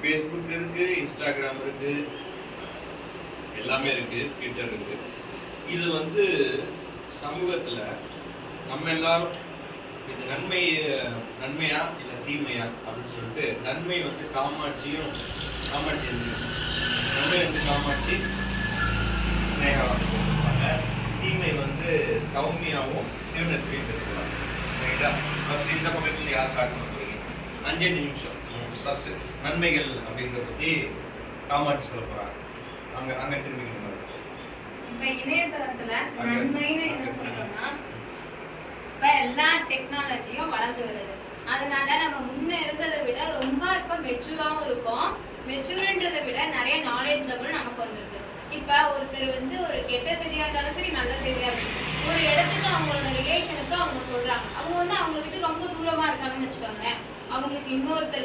Facebook இருக்கு, Instagram இருக்கு, எல்லாமே இருக்கு, ட்விட்டர் இருக்கு. இது வந்து சமூகத்துல நம்ம எல்லாரும் இது நன்மையா இல்லை தீமையா அப்படின்னு சொல்லிட்டு, நன்மை வந்து காமாட்சி நன்மை வந்து காமாட்சி ஸ்னேகாவும் பேசுவாங்க, தீமை வந்து சௌமியாவும் சிவனஸ்ரீயும் பேசுவாங்க. ரைட்டா? ஃபர்ஸ்ட் இந்த பக்கத்துல யார் ஸ்டார்ட் பண்ண போறீங்க? 5 நிமிஷம். ஃபர்ஸ்ட் நன்மைகள் அப்படிங்கிறத பத்தி காமாட்சி சொல்ல போறாங்க. அங்க திரும்பிக்கணும். இப்ப இணையதளத்துல நன்மைன்னு என்ன சொல்றோம்னா, இப்ப எல்லா டெக்னாலஜியும் வளர்ந்து வருது. அதனால நம்ம முன்ன இருந்ததை விட ரொம்ப இப்ப மெச்சூராவும் இருக்கும். மெச்சூர்ன்றதை விட நிறைய நாலேஜ் லெவல் நமக்கு வந்துருக்கு. இப்ப ஒருத்தர் வந்து ஒரு கெட்ட செய்தியா இருந்தாலும் சரி, நல்ல செய்தியா இருந்தாலும் ஒரு இடத்துக்கு அவங்களோட ரிலேஷனுக்கு அவங்க சொல்றாங்க. அவங்க வந்து அவங்க கிட்ட ரொம்ப தூரமா இருக்காங்கன்னு வச்சுக்கோங்களேன். அவங்களுக்கு இன்னொருத்தர்